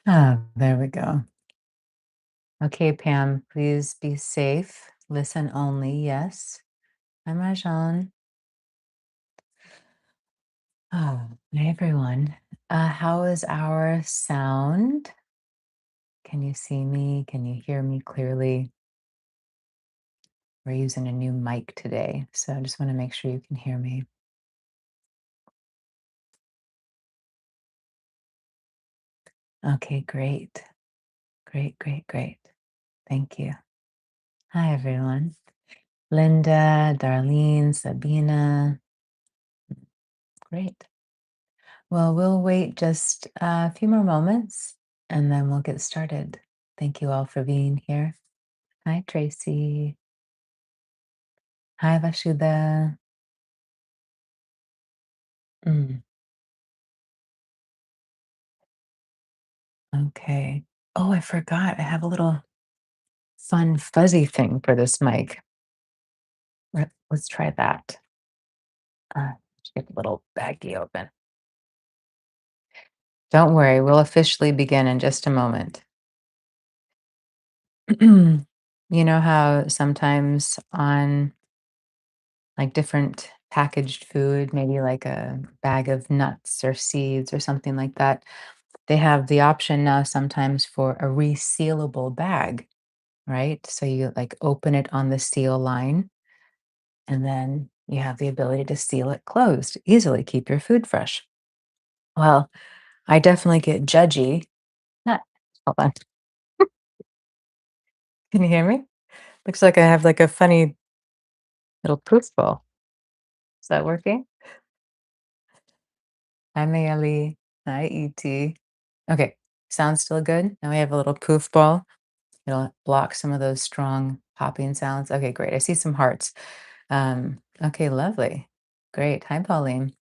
There we go. Okay, Pam, please be safe. Listen only. Yes. I'm Rajan. Hi, everyone. How is our sound? Can you see me? Can you hear me clearly? We're using a new mic today, so I just want to make sure you can hear me. Okay, great. Great, great, great. Thank you. Hi, everyone. Linda, Darlene, Sabina. Great. Well, we'll wait just a few more moments and then we'll get started. Thank you all for being here. Hi, Tracy. Hi, Vasudha. Mm, okay. Oh, I forgot. I have a little fun fuzzy thing for this mic. Let's try that. Let's get a little baggie open. Don't worry, we'll officially begin in just a moment. You know how sometimes on like different packaged food, maybe like a bag of nuts or seeds or something like that. They have the option now sometimes for a resealable bag, right? So you like open it on the seal line and then you have the ability to seal it closed, easily keep your food fresh. Well, I definitely get judgy. Not, hold on. Can you hear me? Looks like I have like a funny little poof ball. Is that working? Hi, Mayali. Hi, ET. Okay, sounds still good? Now we have a little poof ball. It'll block some of those strong popping sounds. Okay, great. I see some hearts. Okay, lovely. Great. Hi, Pauline.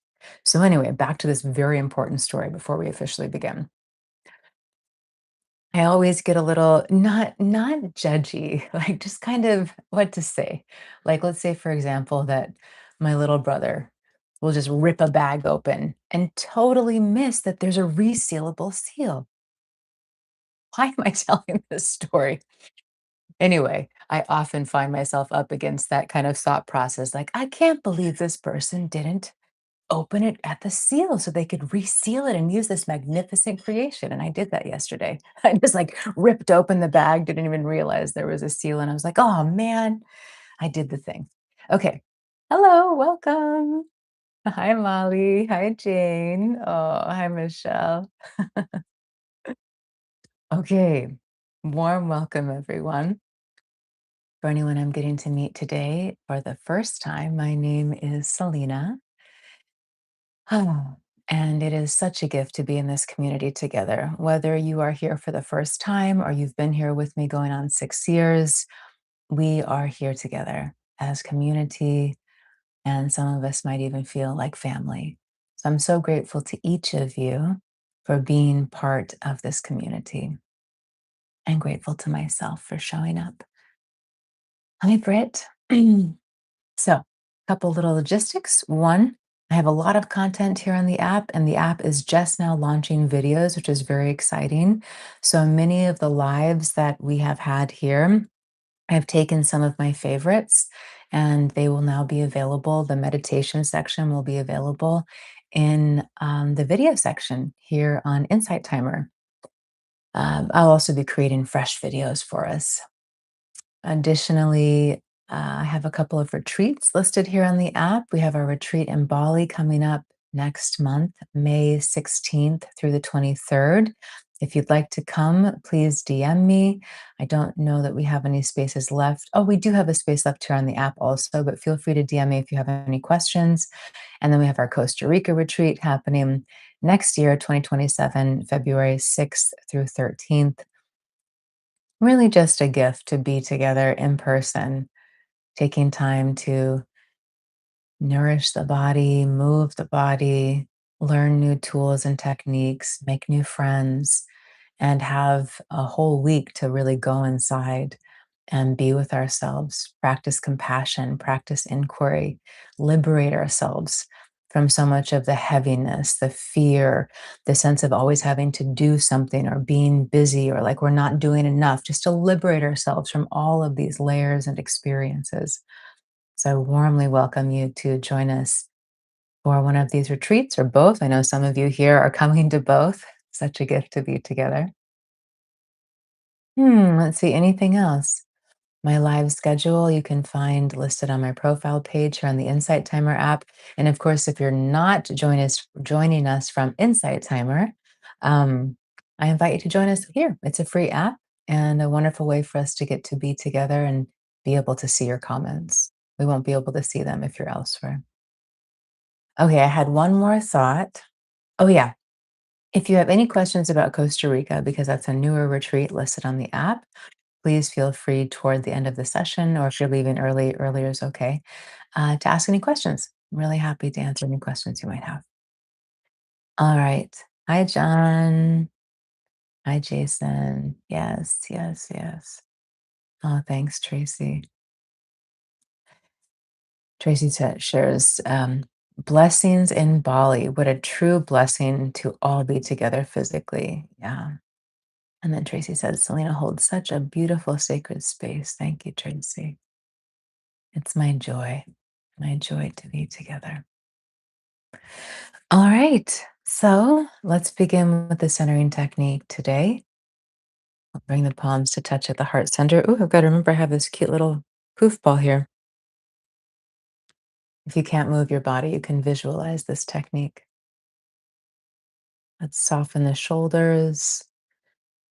So anyway, back to this very important story before we officially begin. I always get a little not judgy, like just kind of what to say. Like let's say for example that my little brother will just rip a bag open and totally miss that there's a resealable seal. Why am I telling this story? Anyway, I often find myself up against that kind of thought process like, I can't believe this person didn't open it at the seal so they could reseal it and use this magnificent creation. And I did that yesterday. I just like ripped open the bag, didn't even realize there was a seal. And I was like, oh man, I did the thing. Okay. Hello, welcome. Hi, Molly. Hi, Jane. Oh, hi, Michelle. Okay. Warm welcome, everyone. For anyone I'm getting to meet today for the first time, my name is Selena. And it is such a gift to be in this community together. Whether you are here for the first time or you've been here with me going on 6 years, we are here together as community, and some of us might even feel like family. So I'm so grateful to each of you for being part of this community and grateful to myself for showing up. Hi, Britt. So, a couple little logistics. One, I have a lot of content here on the app, and the app is just now launching videos, which is very exciting. So, many of the lives that we have had here, I've taken some of my favorites, and they will now be available. The meditation section will be available in the video section here on Insight Timer. I'll also be creating fresh videos for us. Additionally, I have a couple of retreats listed here on the app. We have our retreat in Bali coming up next month, May 16th through the 23rd. If you'd like to come, please DM me. I don't know that we have any spaces left. Oh, we do have a space left here on the app also, but feel free to DM me if you have any questions. And then we have our Costa Rica retreat happening next year, 2027, February 6th through 13th. Really just a gift to be together in person, taking time to nourish the body, move the body, learn new tools and techniques, make new friends, and have a whole week to really go inside and be with ourselves, practice compassion, practice inquiry, liberate ourselves from so much of the heaviness, the fear, the sense of always having to do something or being busy or like we're not doing enough, just to liberate ourselves from all of these layers and experiences. So I warmly welcome you to join us for one of these retreats or both. I know some of you here are coming to both. Such a gift to be together. Let's see, anything else? My live schedule you can find listed on my profile page here on the Insight Timer app. And of course, if you're not joining us from Insight Timer, um, I invite you to join us here. It's a free app and a wonderful way for us to get to be together and be able to see your comments. We won't be able to see them if you're elsewhere. Okay, I had one more thought. Oh, yeah. If you have any questions about Costa Rica, because that's a newer retreat listed on the app, please feel free toward the end of the session, or if you're leaving early, earlier is okay, to ask any questions. I'm really happy to answer any questions you might have. All right. Hi, John. Hi, Jason. Yes, yes, yes. Oh, thanks, Tracy. Shares blessings in Bali. What a true blessing to all be together physically. Yeah. And then Tracy says, Selena holds such a beautiful sacred space. Thank you, Tracy. It's my joy to be together. All right. So let's begin with the centering technique today. I'll bring the palms to touch at the heart center. Ooh, I've got to remember I have this cute little poof ball here. If you can't move your body, you can visualize this technique. Let's soften the shoulders,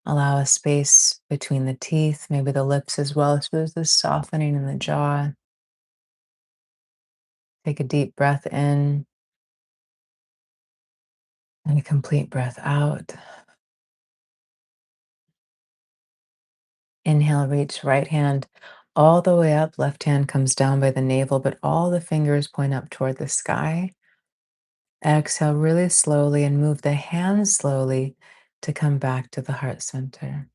allow a space between the teeth, maybe the lips as well. So there's this softening in the jaw. Take a deep breath in and a complete breath out. Inhale, reach right hand all the way up. Left hand comes down by the navel, but all the fingers point up toward the sky. Exhale really slowly and move the hands slowly to come back to the heart center.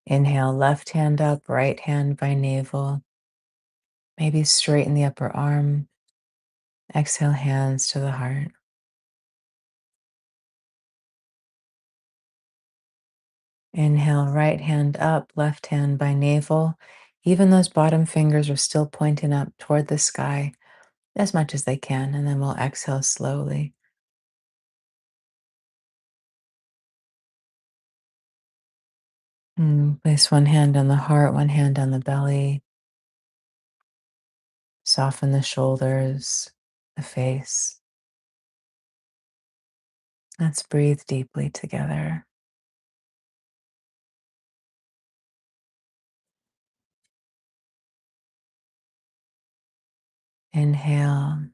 Inhale, left hand up, right hand by navel. Maybe straighten the upper arm. Exhale, hands to the heart. Inhale, right hand up, left hand by navel. Even those bottom fingers are still pointing up toward the sky as much as they can, and then we'll exhale slowly. Place one hand on the heart, one hand on the belly. Soften the shoulders, the face. Let's breathe deeply together. Inhale,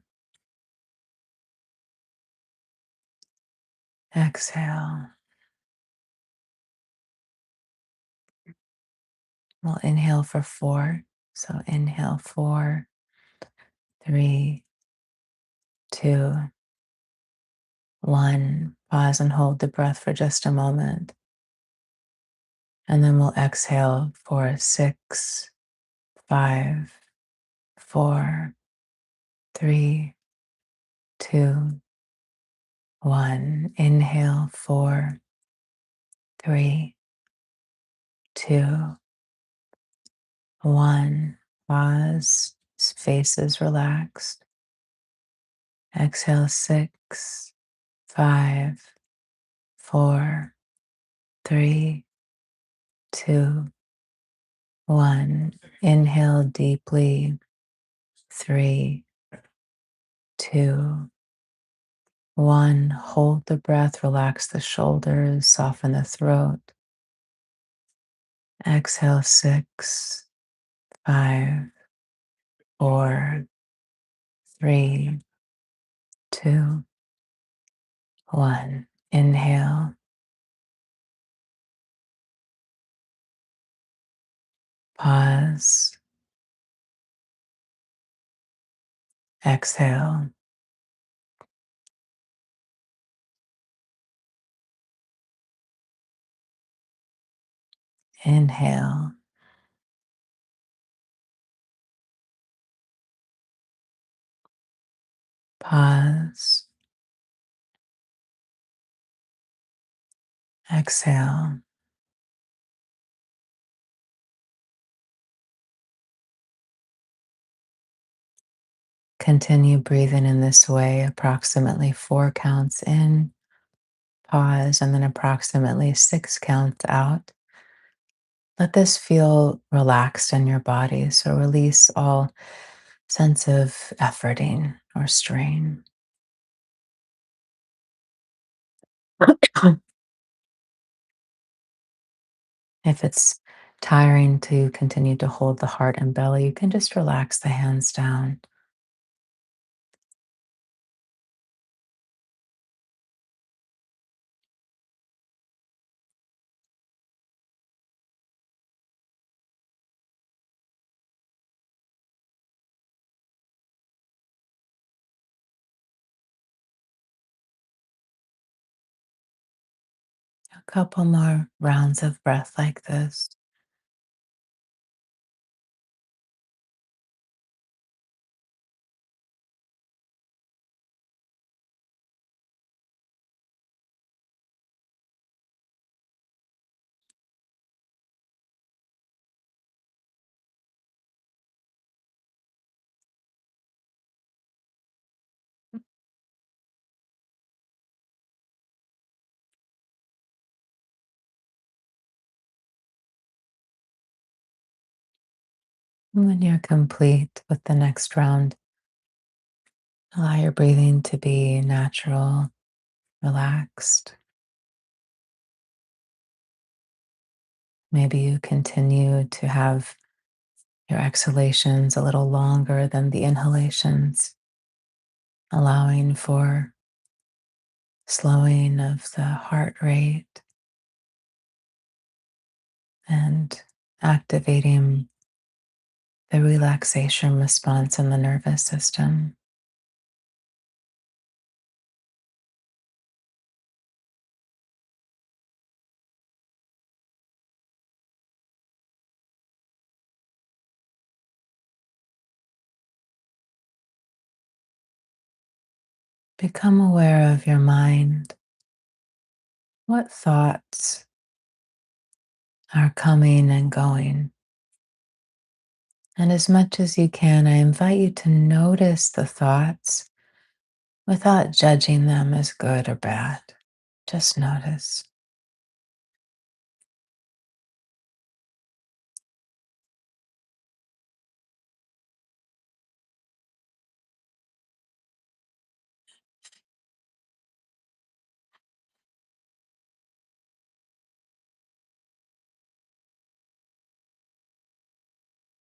exhale. We'll inhale for 4. So inhale 4, 3, 2, 1. Pause and hold the breath for just a moment. And then we'll exhale for 6, 5, 4, 3, 2, 1. Inhale 4, 3, 2, 1. Pause. Face is relaxed. Exhale 6, 5, 4, 3, 2, 1. Inhale deeply. 3, 2, 1. Hold the breath, relax the shoulders, soften the throat. Exhale 6, 5, 4, 3, 2, 1. Inhale, pause, exhale. Inhale, Pause. Exhale. Continue breathing in this way, approximately 4 counts in, pause, and then approximately 6 counts out. Let this feel relaxed in your body, so release all sense of efforting or strain. If it's tiring to continue to hold the heart and belly, you can just relax the hands down. A couple more rounds of breath like this. When you're complete with the next round, allow your breathing to be natural, relaxed. Maybe you continue to have your exhalations a little longer than the inhalations, allowing for slowing of the heart rate and activating the relaxation response in the nervous system. Become aware of your mind. What thoughts are coming and going? And as much as you can, I invite you to notice the thoughts without judging them as good or bad. Just notice.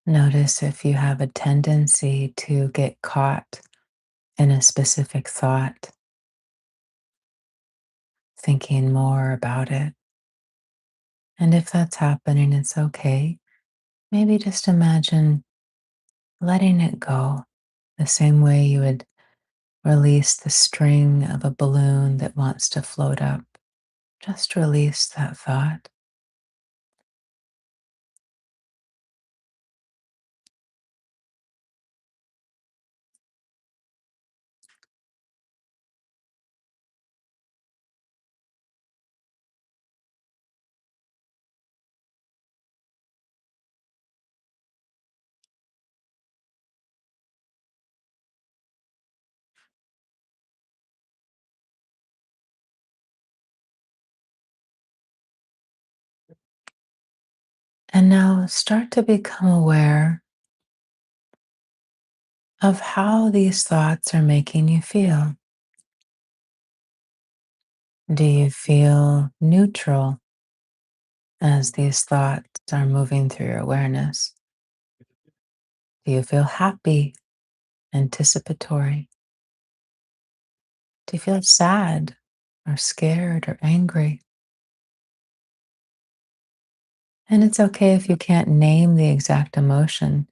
Notice if you have a tendency to get caught in a specific thought, thinking more about it. And if that's happening, it's okay. Maybe just imagine letting it go the same way you would release the string of a balloon that wants to float up. Just release that thought. And now start to become aware of how these thoughts are making you feel. Do you feel neutral as these thoughts are moving through your awareness? Do you feel happy, anticipatory? Do you feel sad or scared or angry? And it's okay if you can't name the exact emotion.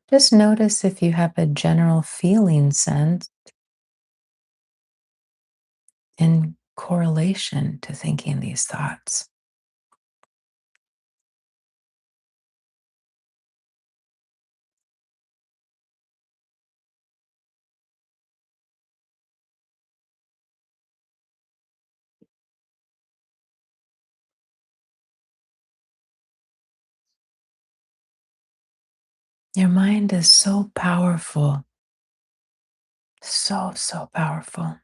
Just notice if you have a general feeling sense in correlation to thinking these thoughts. Your mind is so powerful, so, so powerful.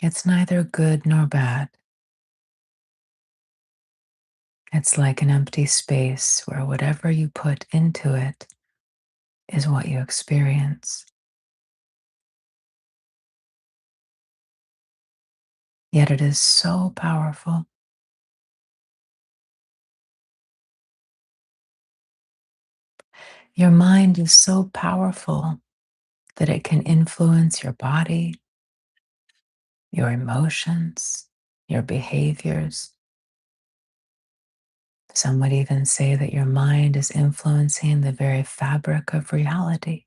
It's neither good nor bad. It's like an empty space where whatever you put into it is what you experience. Yet it is so powerful. Your mind is so powerful that it can influence your body, your emotions, your behaviors. Some would even say that your mind is influencing the very fabric of reality.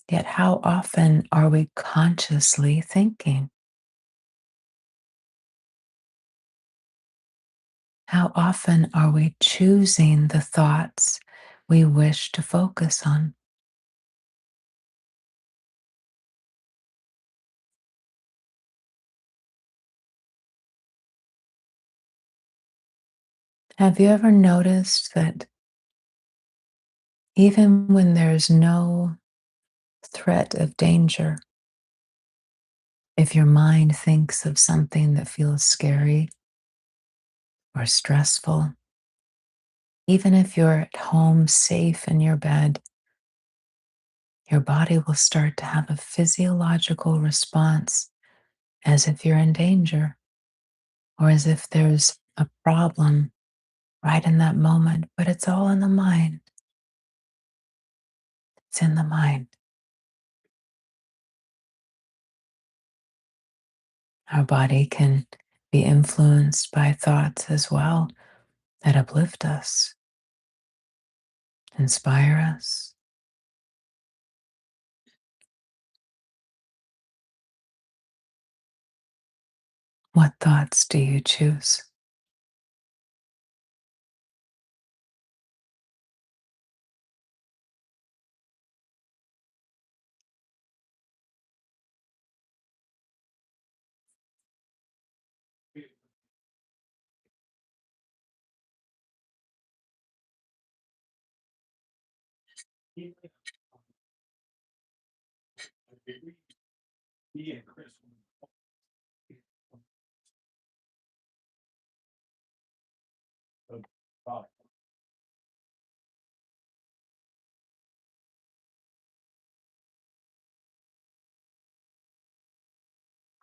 Yet, how often are we consciously thinking? How often are we choosing the thoughts we wish to focus on? Have you ever noticed that even when there's no threat of danger, if your mind thinks of something that feels scary or stressful, even if you're at home safe in your bed, your body will start to have a physiological response as if you're in danger or as if there's a problem right in that moment, but it's all in the mind. It's in the mind. Our body can be influenced by thoughts as well that uplift us, inspire us. What thoughts do you choose?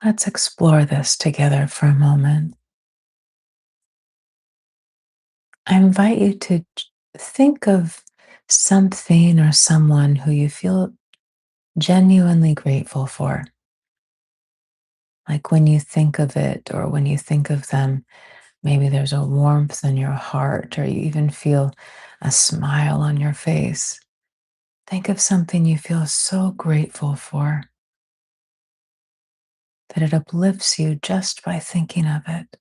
Let's explore this together for a moment. I invite you to think of something or someone who you feel genuinely grateful for. Like when you think of it or when you think of them, maybe there's a warmth in your heart or you even feel a smile on your face. Think of something you feel so grateful for that it uplifts you just by thinking of it.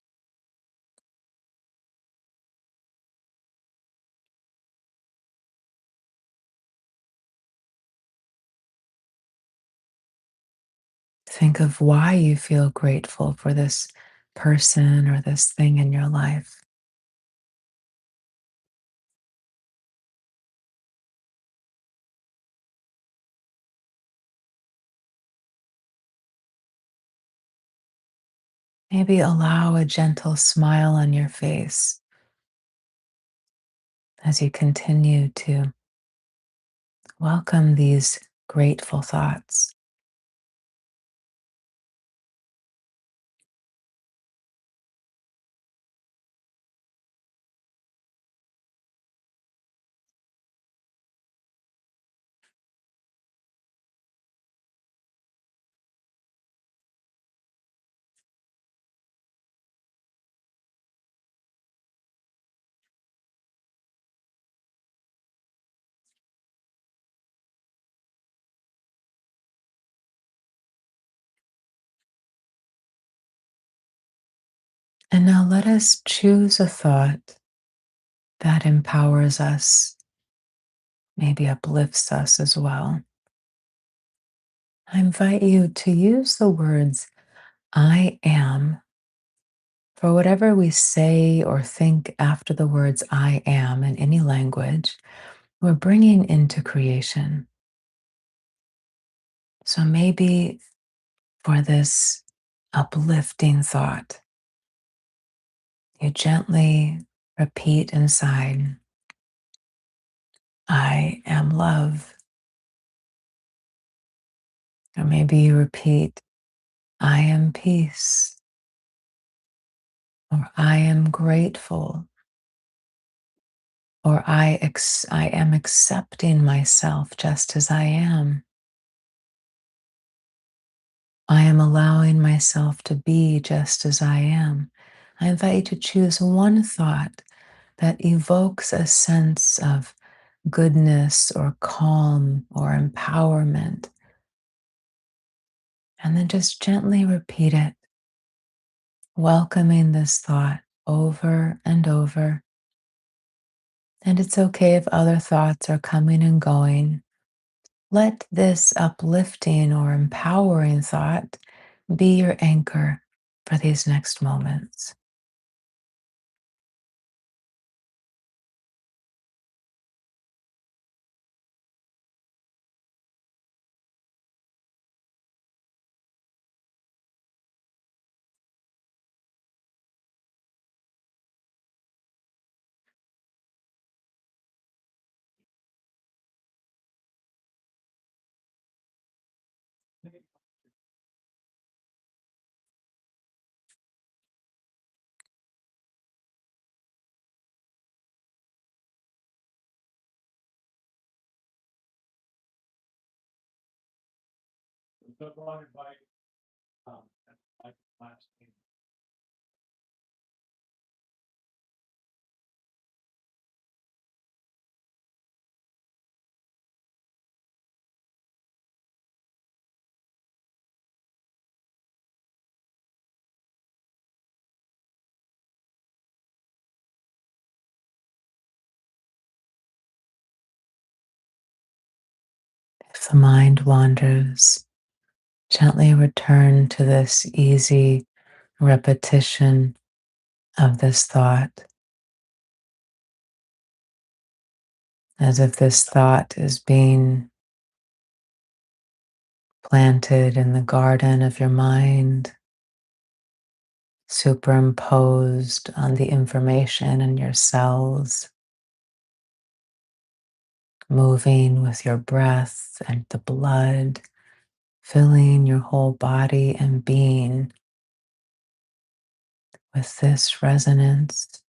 Think of why you feel grateful for this person or this thing in your life. Maybe allow a gentle smile on your face as you continue to welcome these grateful thoughts. And now let us choose a thought that empowers us, maybe uplifts us as well. I invite you to use the words I am for whatever we say or think after the words I am in any language, we're bringing into creation. So maybe for this uplifting thought, you gently repeat inside, I am love. Or maybe you repeat, I am peace. Or I am grateful. Or I am accepting myself just as I am. I am allowing myself to be just as I am. I invite you to choose one thought that evokes a sense of goodness or calm or empowerment. And then just gently repeat it, welcoming this thought over and over. And it's okay if other thoughts are coming and going. Let this uplifting or empowering thought be your anchor for these next moments. If the mind wanders, gently return to this easy repetition of this thought, as if this thought is being planted in the garden of your mind, superimposed on the information in your cells, moving with your breath and the blood, filling your whole body and being with this resonance.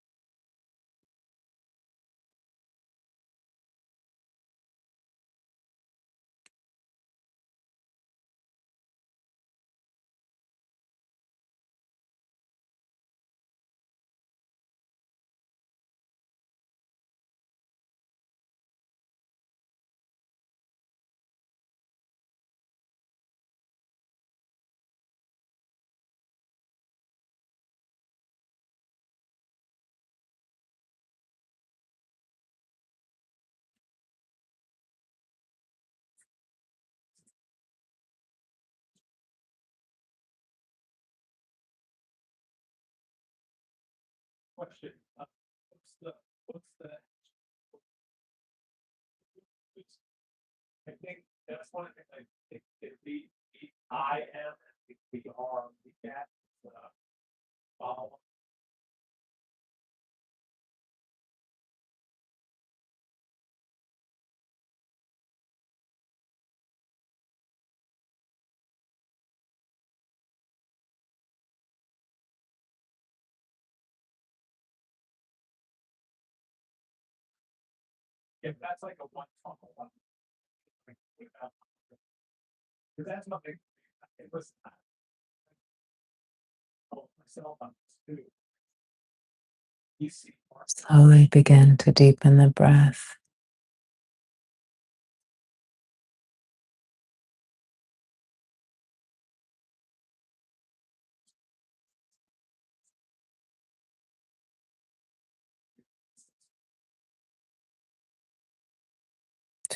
Slowly begin to deepen the breath.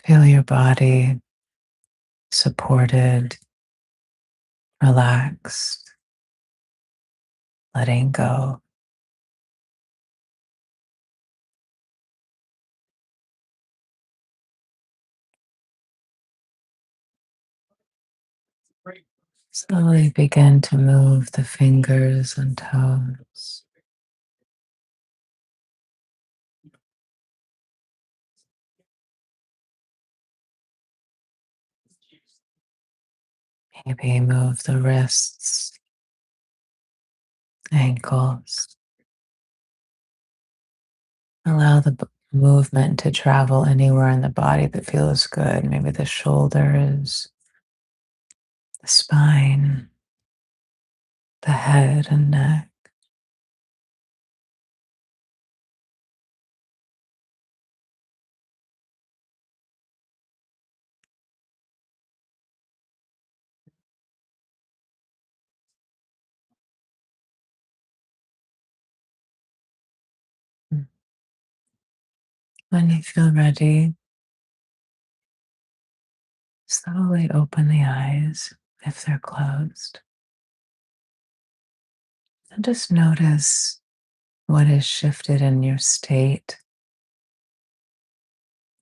Feel your body supported relaxed, letting go. Slowly begin to move the fingers and toes. Maybe move the wrists, ankles. Allow the movement to travel anywhere in the body that feels good. Maybe the shoulders, the spine, the head and neck. When you feel ready, slowly open the eyes if they're closed. And just notice what has shifted in your state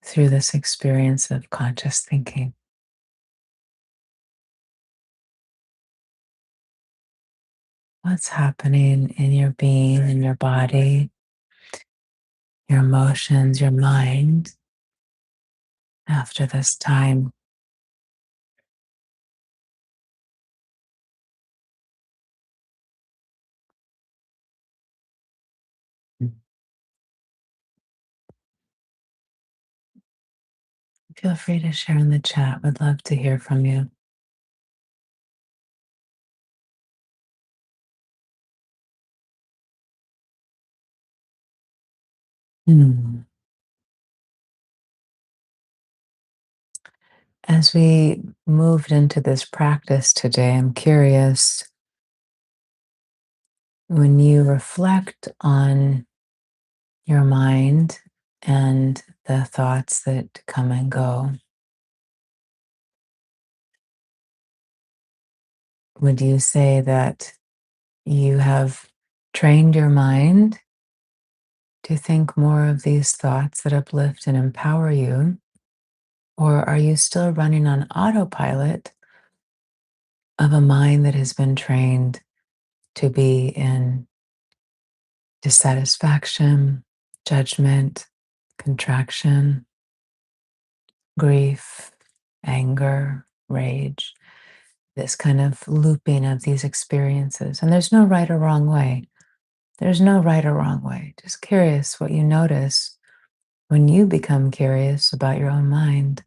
through this experience of conscious thinking. What's happening in your being, in your body, your emotions, your mind after this time. Feel free to share in the chat. Would love to hear from you. Hmm. As we moved into this practice today, I'm curious when you reflect on your mind and the thoughts that come and go, would you say that you have trained your mind to think more of these thoughts that uplift and empower you? Or are you still running on autopilot of a mind that has been trained to be in dissatisfaction, judgment, contraction, grief, anger, rage, this kind of looping of these experiences? And there's no right or wrong way. There's no right or wrong way. Just curious what you notice when you become curious about your own mind.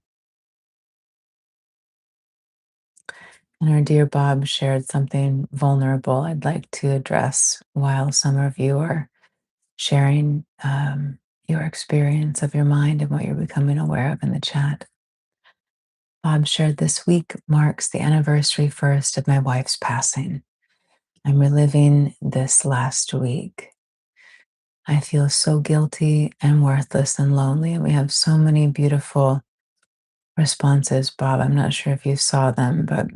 And our dear Bob shared something vulnerable I'd like to address while some of you are sharing your experience of your mind and what you're becoming aware of in the chat. Bob shared this week marks the anniversary first of my wife's passing. I'm reliving this last week. I feel so guilty and worthless and lonely. And we have so many beautiful responses, Bob. I'm not sure if you saw them, but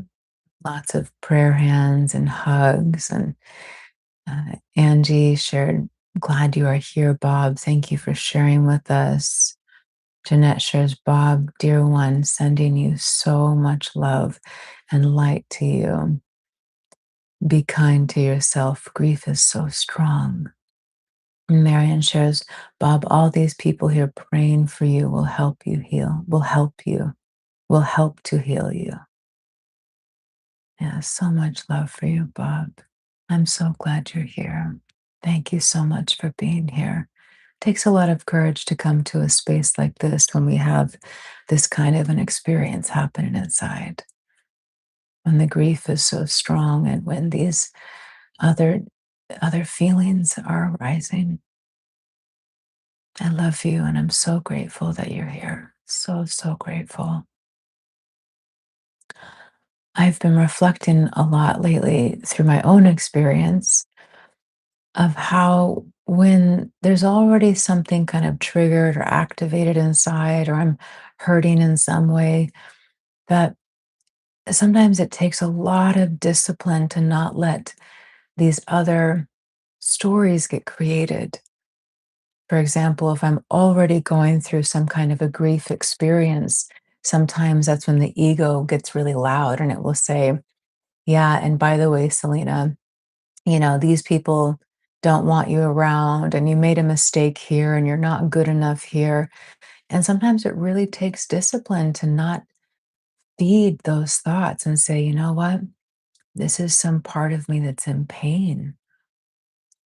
lots of prayer hands and hugs. And Angie shared, glad you are here, Bob. Thank you for sharing with us. Jeanette shares, Bob, dear one, sending you so much love and light to you. Be kind to yourself. Grief is so strong. Marion shares, Bob, all these people here praying for you will help you heal, will help to heal you. Yeah, so much love for you, Bob. I'm so glad you're here. Thank you so much for being here. It takes a lot of courage to come to a space like this when we have this kind of an experience happening inside. When the grief is so strong and when these other other feelings are arising. I love you and I'm so grateful that you're here. So, so grateful. I've been reflecting a lot lately through my own experience of how when there's already something kind of triggered or activated inside, or I'm hurting in some way, that sometimes it takes a lot of discipline to not let these other stories get created. For example, if I'm already going through some kind of a grief experience, sometimes that's when the ego gets really loud and it will say, yeah, and by the way, Selena, these people don't want you around and you made a mistake here and you're not good enough here. And sometimes it really takes discipline to not feed those thoughts and say, you know what? This is some part of me that's in pain,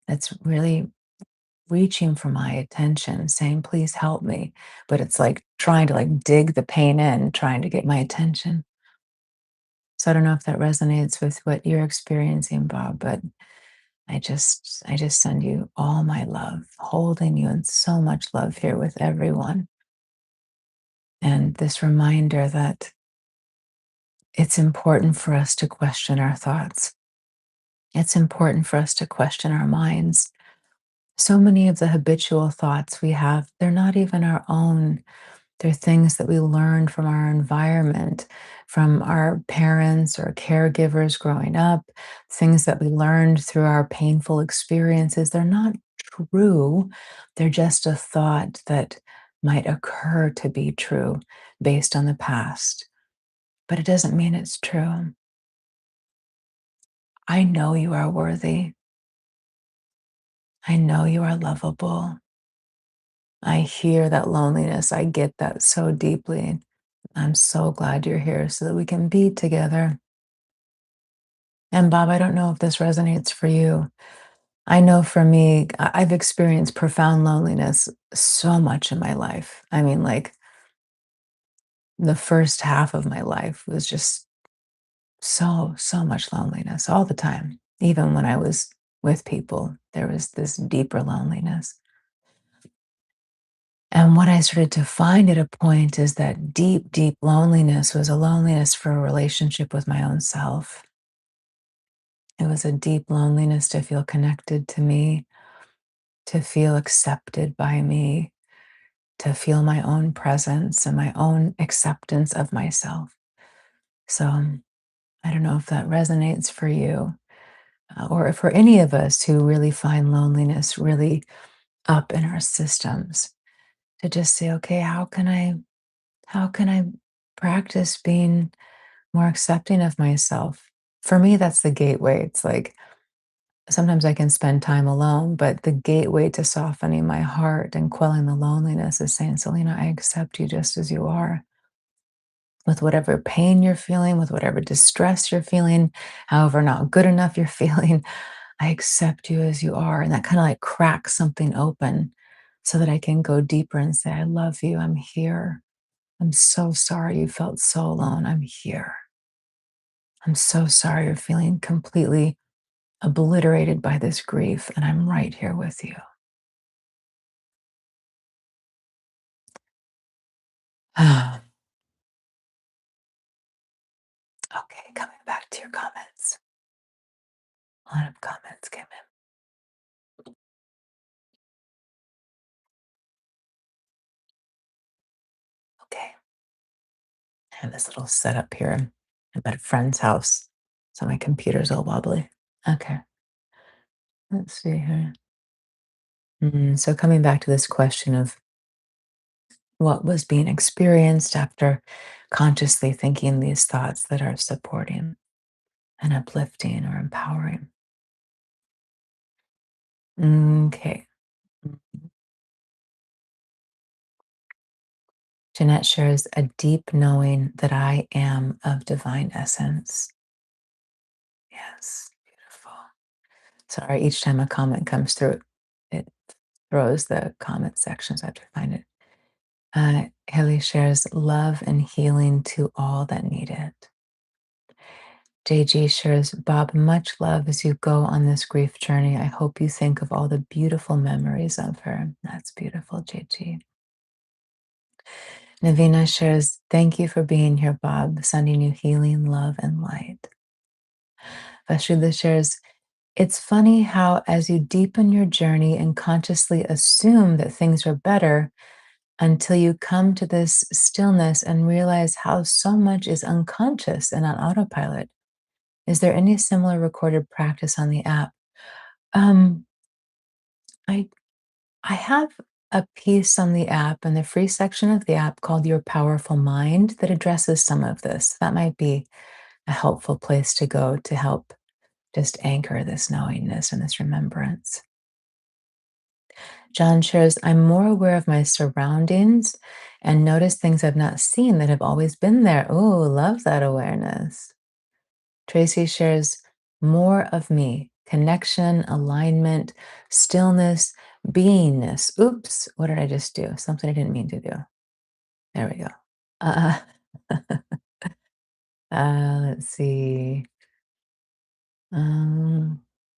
that's really reaching for my attention, saying, please help me. But it's like trying to like dig the pain in, trying to get my attention. So I don't know if that resonates with what you're experiencing, Bob, but I just send you all my love, holding you and so much love here with everyone. And this reminder that it's important for us to question our thoughts. It's important for us to question our minds. So many of the habitual thoughts we have, they're not even our own. They're things that we learned from our environment, from our parents or caregivers growing up, things that we learned through our painful experiences. They're not true. They're just a thought that might occur to be true based on the past, but it doesn't mean it's true. I know you are worthy. I know you are lovable. I hear that loneliness. I get that so deeply. I'm so glad you're here so that we can be together. And Bob, I don't know if this resonates for you. I know for me, I've experienced profound loneliness so much in my life. I mean, like the first half of my life was just so much loneliness all the time. Even when I was with people, there was this deeper loneliness. And what I started to find at a point is that deep loneliness was a loneliness for a relationship with my own self. It was a deep loneliness to feel connected to me, to feel accepted by me, to feel my own presence and my own acceptance of myself. So I don't know if that resonates for you or for any of us who really find loneliness really up in our systems to just say, okay, how can I practice being more accepting of myself? For me, that's the gateway. It's like sometimes I can spend time alone, but the gateway to softening my heart and quelling the loneliness is saying, Selena, I accept you just as you are, with whatever pain you're feeling, with whatever distress you're feeling, however not good enough you're feeling. I accept you as you are. And that kind of like cracks something open so that I can go deeper and say, I love you. I'm here. I'm so sorry you felt so alone. I'm here. I'm so sorry you're feeling completely obliterated by this grief, and I'm right here with you. Okay, coming back to your comments. A lot of comments came in. Okay, I have this little setup here. I'm at a friend's house, so my computer's all wobbly. Okay, let's see here. So coming back to this question of what was being experienced after consciously thinking these thoughts that are supporting and uplifting or empowering. Okay. Jeanette shares a deep knowing that I am of divine essence. Yes, beautiful. Sorry, each time a comment comes through, it throws the comment section, so I have to find it. Haley shares love and healing to all that need it. JG shares, Bob, much love as you go on this grief journey. I hope you think of all the beautiful memories of her. That's beautiful, JG. Navina shares, thank you for being here, Bob, sending you healing, love, and light. Vasudha shares, it's funny how, as you deepen your journey and consciously assume that things are better, until you come to this stillness and realize how so much is unconscious and on autopilot. Is there any similar recorded practice on the app? Um, I I have a piece on the app in the free section of the app called Your Powerful Mind that addresses some of this. That might be a helpful place to go to help just anchor this knowingness and this remembrance. John shares, I'm more aware of my surroundings and notice things I've not seen that have always been there. Oh, love that awareness. Tracy shares more of me, connection, alignment, stillness, beingness. Oops, what did I just do? Something I didn't mean to do. There we go. Uh, let's see.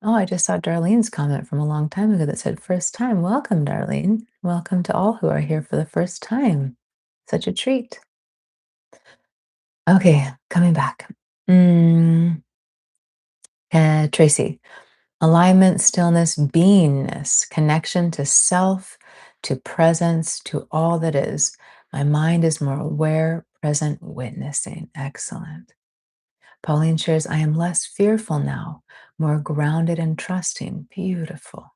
Oh, I just saw Darlene's comment from a long time ago that said, first time. Welcome, Darlene. Welcome to all who are here for the first time. Such a treat. Okay, coming back. Mm, Tracy, alignment, stillness, beingness, connection to self, to presence, to all that is. My mind is more aware, present, witnessing. Excellent. Pauline shares, I am less fearful now, more grounded and trusting. Beautiful.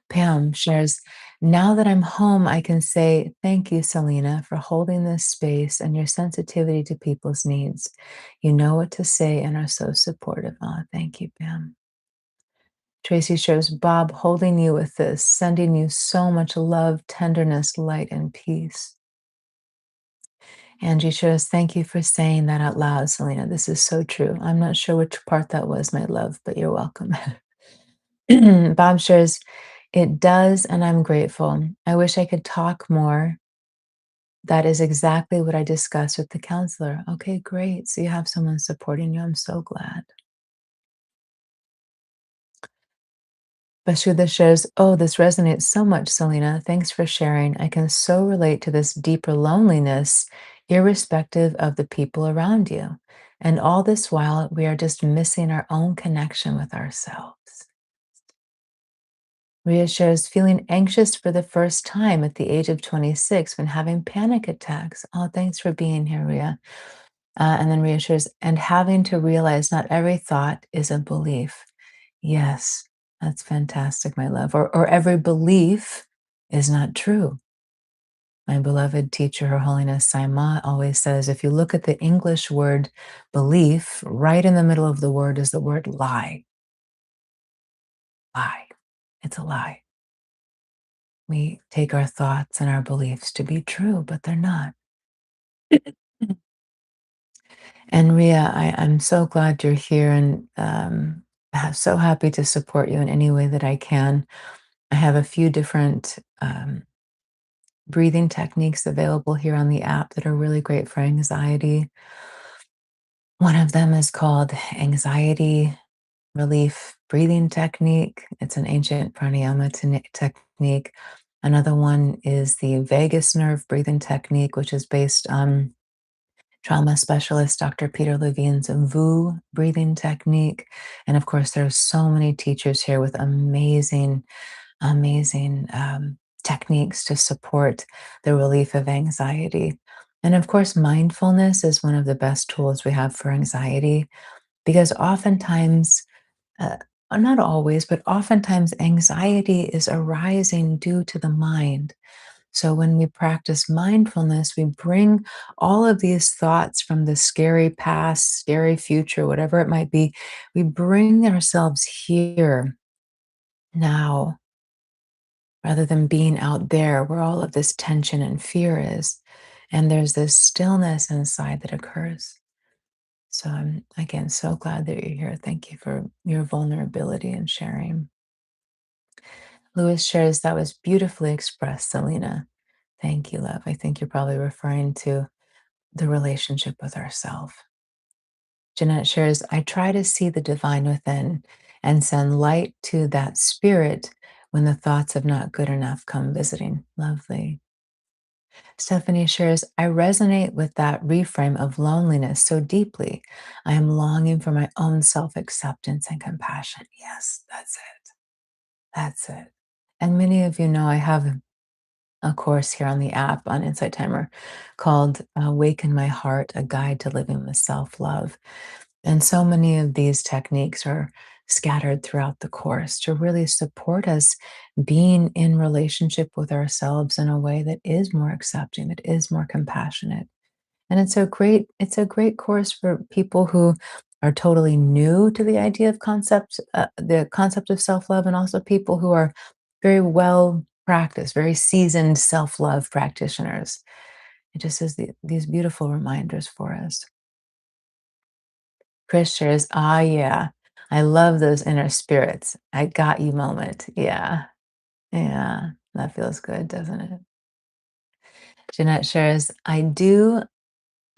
Pam shares, now that I'm home, I can say, thank you, Selena, for holding this space and your sensitivity to people's needs. You know what to say and are so supportive. Oh, thank you, Pam. Tracy shares, Bob, holding you with this, sending you so much love, tenderness, light, and peace. Angie shares, thank you for saying that out loud, Selena. This is so true. I'm not sure which part that was, my love, but you're welcome. Bob shares, it does, and I'm grateful. I wish I could talk more. That is exactly what I discussed with the counselor. Okay, great. So you have someone supporting you. I'm so glad. Bashuda shares, oh, this resonates so much, Selena. Thanks for sharing. I can so relate to this deeper loneliness, irrespective of the people around you. And all this while, we are just missing our own connection with ourselves. Ria shares, feeling anxious for the first time at the age of 26 when having panic attacks. Oh, thanks for being here, Ria. And then Ria shares, and having to realize not every thought is a belief. Yes, that's fantastic, my love. Or every belief is not true. My beloved teacher, Her Holiness Saima, always says if you look at the English word belief, right in the middle of the word is the word lie. Lie. It's a lie. We take our thoughts and our beliefs to be true, but they're not. And Ria, I'm so glad you're here and so happy to support you in any way that I can. I have a few different breathing techniques available here on the app that are really great for anxiety. One of them is called Anxiety Relief Breathing Technique. It's an ancient pranayama technique. Another one is the vagus nerve breathing technique, which is based on trauma specialist Dr. Peter Levine's VU breathing technique. And of course, there's so many teachers here with amazing techniques to support the relief of anxiety. And of course, mindfulness is one of the best tools we have for anxiety because oftentimes, uh, not always, but oftentimes anxiety is arising due to the mind. So when we practice mindfulness, we bring all of these thoughts from the scary past, scary future, whatever it might be, we bring ourselves here now rather than being out there where all of this tension and fear is. And there's this stillness inside that occurs. So I'm, again, so glad that you're here. Thank you for your vulnerability and sharing. Lewis shares, that was beautifully expressed, Selena. Thank you, love. I think you're probably referring to the relationship with ourself. Jeanette shares, I try to see the divine within and send light to that spirit when the thoughts of not good enough come visiting. Lovely. Stephanie shares, I resonate with that reframe of loneliness so deeply. I am longing for my own self acceptance and compassion. Yes, that's it. That's it. And many of you know I have a course here on the app on Insight Timer called Awaken My Heart, A Guide to Living with Self-Love. And so many of these techniques are scattered throughout the course to really support us being in relationship with ourselves in a way that is more accepting, that is more compassionate. And it's a great course for people who are totally new to the concept of self-love, and also people who are very well practiced, very seasoned self-love practitioners. It just is these beautiful reminders for us. Chris shares, "Ah, yeah, I love those inner spirits. I got you moment." Yeah, yeah, that feels good, doesn't it? Jeanette shares, "I do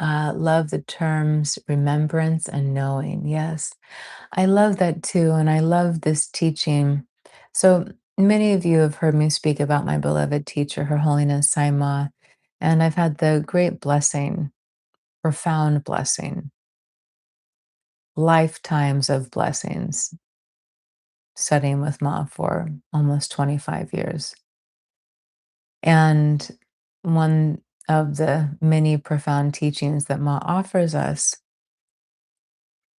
love the terms remembrance and knowing." Yes, I love that too. And I love this teaching. So many of you have heard me speak about my beloved teacher, Her Holiness Saima. And I've had the great blessing, profound blessing, lifetimes of blessings studying with Ma for almost 25 years. And one of the many profound teachings that Ma offers us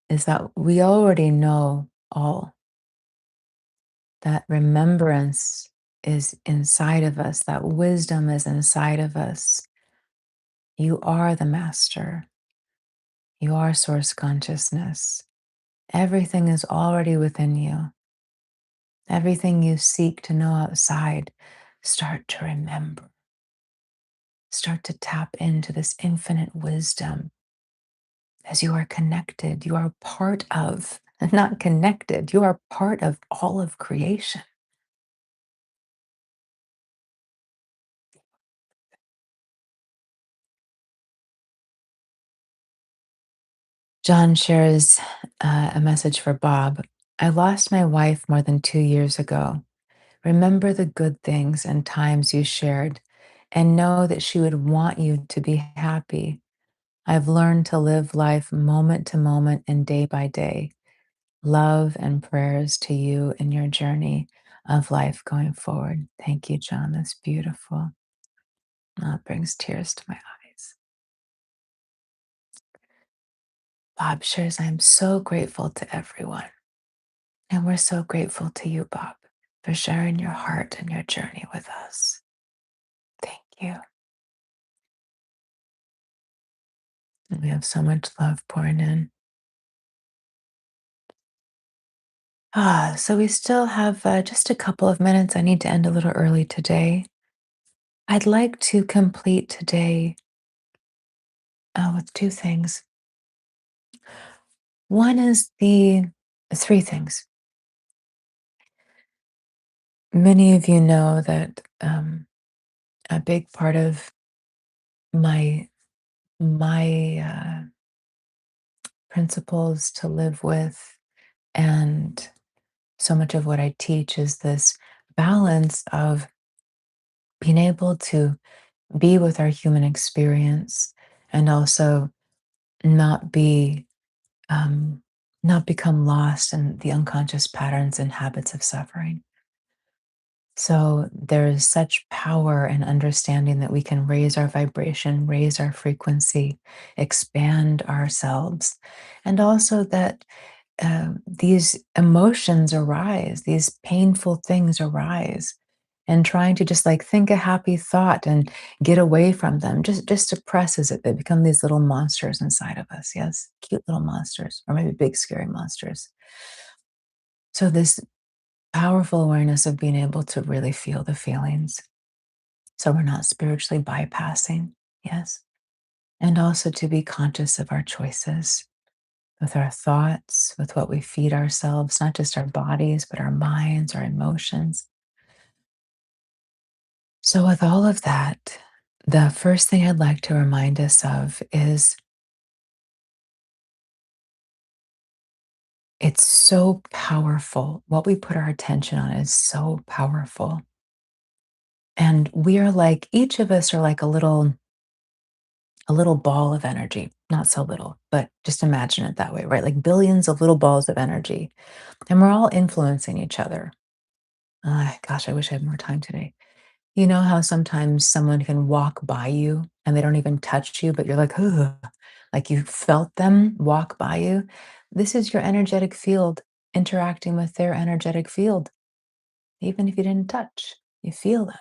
is that we already know all, that remembrance is inside of us, that wisdom is inside of us. You are the master, you are source consciousness. Everything is already within you. Everything you seek to know outside, start to remember. Start to tap into this infinite wisdom as you are connected. You are part of, not connected, you are part of all of creation. John shares a message for Bob. "I lost my wife more than 2 years ago. Remember the good things and times you shared, and know that she would want you to be happy. I've learned to live life moment to moment and day by day. Love and prayers to you in your journey of life going forward." Thank you, John. That's beautiful. Oh, it brings tears to my eyes. Bob shares, "I am so grateful to everyone." And we're so grateful to you, Bob, for sharing your heart and your journey with us. Thank you. And we have so much love pouring in. So we still have just a couple of minutes. I need to end a little early today. I'd like to complete today with two things. One is the three things. Many of you know that a big part of my my principles to live with, and so much of what I teach, is this balance of being able to be with our human experience and also not be um, not become lost in the unconscious patterns and habits of suffering. So there is such power in understanding that we can raise our vibration, raise our frequency, expand ourselves, and also that these emotions arise, these painful things arise, and trying to just like think a happy thought and get away from them just suppresses it. They become these little monsters inside of us. Yes, cute little monsters, or maybe big scary monsters. So this powerful awareness of being able to really feel the feelings, so we're not spiritually bypassing. Yes, and also to be conscious of our choices with our thoughts, with what we feed ourselves, not just our bodies, but our minds, our emotions. So, with all of that, the first thing I'd like to remind us of is it's so powerful. What we put our attention on is so powerful. And we are like, each of us are like a little ball of energy, not so little, but just imagine it that way, right? Like billions of little balls of energy. And we're all influencing each other. Gosh, I wish I had more time today. You know how sometimes someone can walk by you and they don't even touch you, but you're like, ugh, like you felt them walk by you? This is your energetic field interacting with their energetic field, even if you didn't touch, you feel them.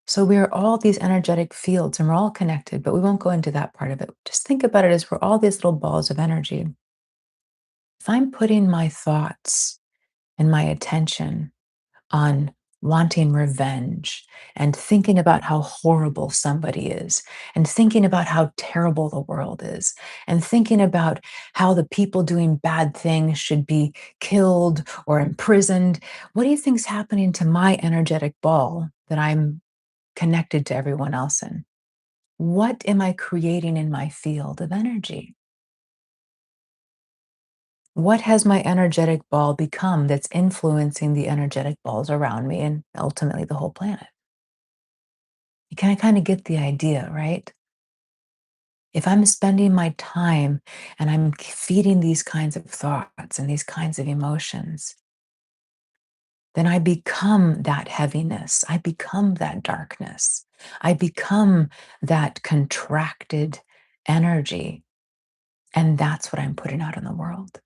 So we are all these energetic fields and we're all connected, but we won't go into that part of it. Just think about it as we're all these little balls of energy. If I'm putting my thoughts and my attention on wanting revenge and thinking about how horrible somebody is and thinking about how terrible the world is and thinking about how the people doing bad things should be killed or imprisoned, what do you think's happening to my energetic ball that I'm connected to everyone else in? What am I creating in my field of energy? What has my energetic ball become that's influencing the energetic balls around me and ultimately the whole planet? You can kind of get the idea, right? If I'm spending my time and I'm feeding these kinds of thoughts and these kinds of emotions, then I become that heaviness. I become that darkness. I become that contracted energy. And that's what I'm putting out in the world.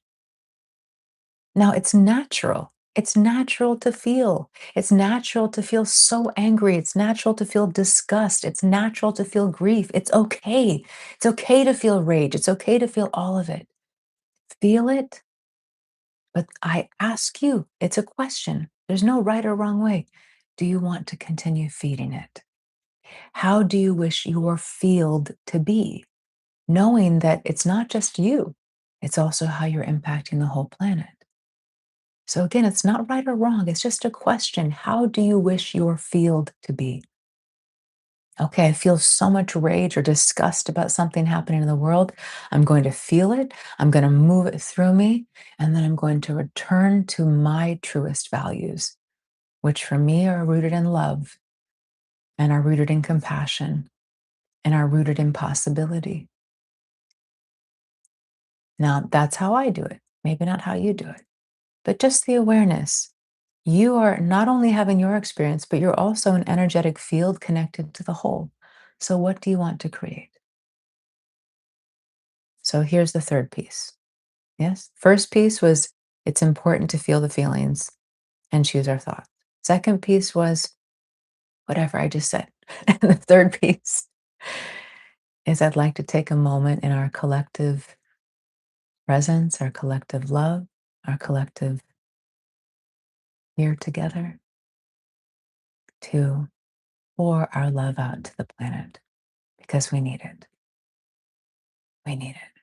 Now, it's natural. It's natural to feel. It's natural to feel so angry. It's natural to feel disgust. It's natural to feel grief. It's okay. It's okay to feel rage. It's okay to feel all of it. Feel it, but I ask you, it's a question. There's no right or wrong way. Do you want to continue feeding it? How do you wish your field to be? Knowing that it's not just you, it's also how you're impacting the whole planet. So again, it's not right or wrong. It's just a question. How do you wish your field to be? Okay, I feel so much rage or disgust about something happening in the world. I'm going to feel it. I'm going to move it through me. And then I'm going to return to my truest values, which for me are rooted in love and are rooted in compassion and are rooted in possibility. Now, that's how I do it. Maybe not how you do it, but just the awareness. You are not only having your experience, but you're also an energetic field connected to the whole. So, what do you want to create? So, here's the third piece. Yes. First piece was it's important to feel the feelings and choose our thoughts. Second piece was whatever I just said. And the third piece is I'd like to take a moment in our collective presence, our collective love, our collective here together to pour our love out to the planet because we need it. We need it.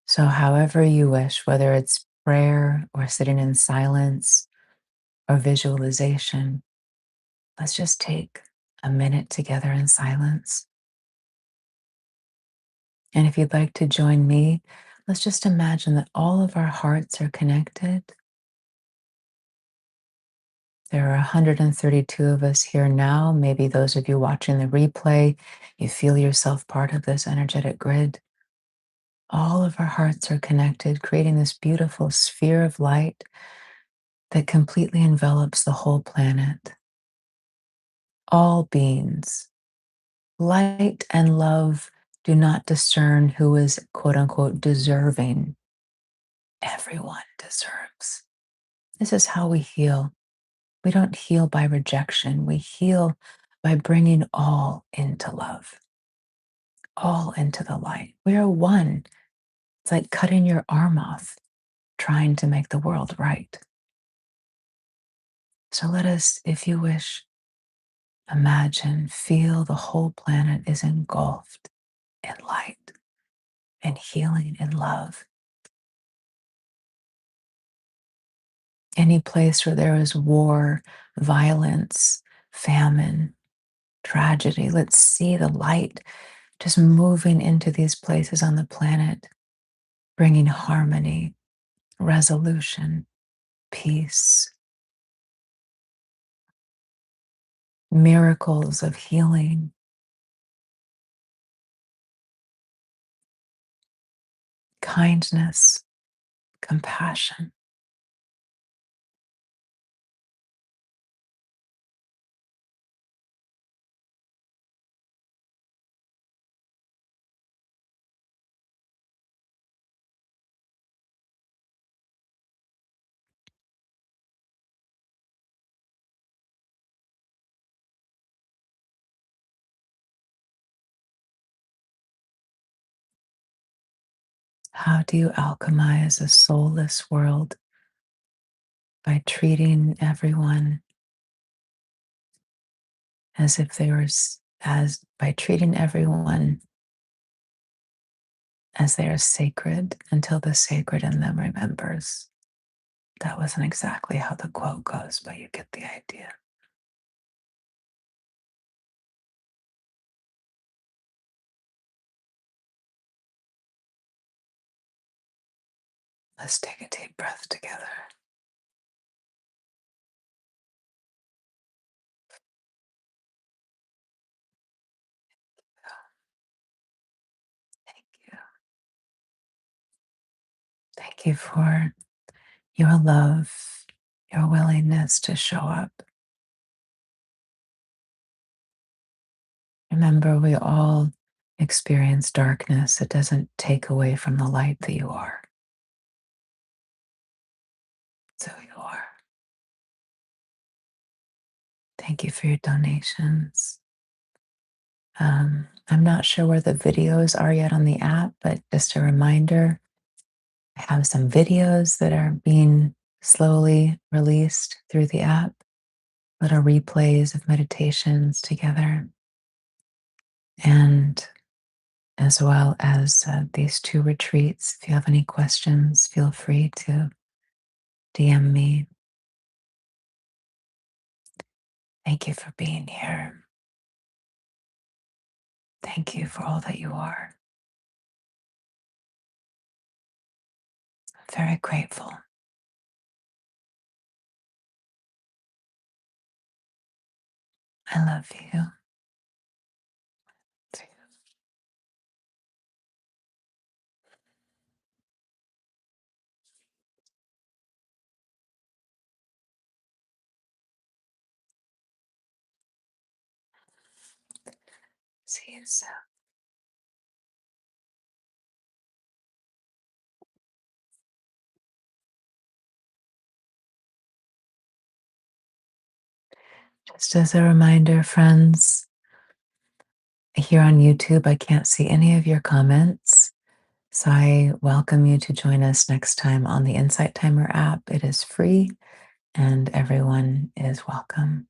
So, however you wish, whether it's prayer or sitting in silence or visualization, let's just take a minute together in silence. And if you'd like to join me, let's just imagine that all of our hearts are connected. There are 132 of us here now. Maybe those of you watching the replay, you feel yourself part of this energetic grid. All of our hearts are connected, creating this beautiful sphere of light that completely envelops the whole planet. All beings, light and love do not discern who is quote unquote deserving. Everyone deserves. This is how we heal. We don't heal by rejection, we heal by bringing all into love, all into the light. We are one. It's like cutting your arm off, trying to make the world right. So let us, if you wish, imagine, feel the whole planet is engulfed in light and healing and love. Any place where there is war, violence, famine, tragedy, let's see the light just moving into these places on the planet, bringing harmony, resolution, peace, miracles of healing, kindness, compassion. How do you alchemize a soulless world? By treating everyone as if they were, as by treating everyone as they are sacred until the sacred in them remembers. That wasn't exactly how the quote goes, but you get the idea. Let's take a deep breath together. Thank you. Thank you for your love, your willingness to show up. Remember, we all experience darkness. It doesn't take away from the light that you are. So you are. Thank you for your donations. I'm not sure where the videos are yet on the app, but just a reminder, I have some videos that are being slowly released through the app, little replays of meditations together, and as well as these two retreats. If you have any questions, feel free to DM me. Thank you for being here. Thank you for all that you are. I'm very grateful. I love you. See you soon. Just as a reminder, friends, here on YouTube, I can't see any of your comments. So I welcome you to join us next time on the Insight Timer app. It is free and everyone is welcome.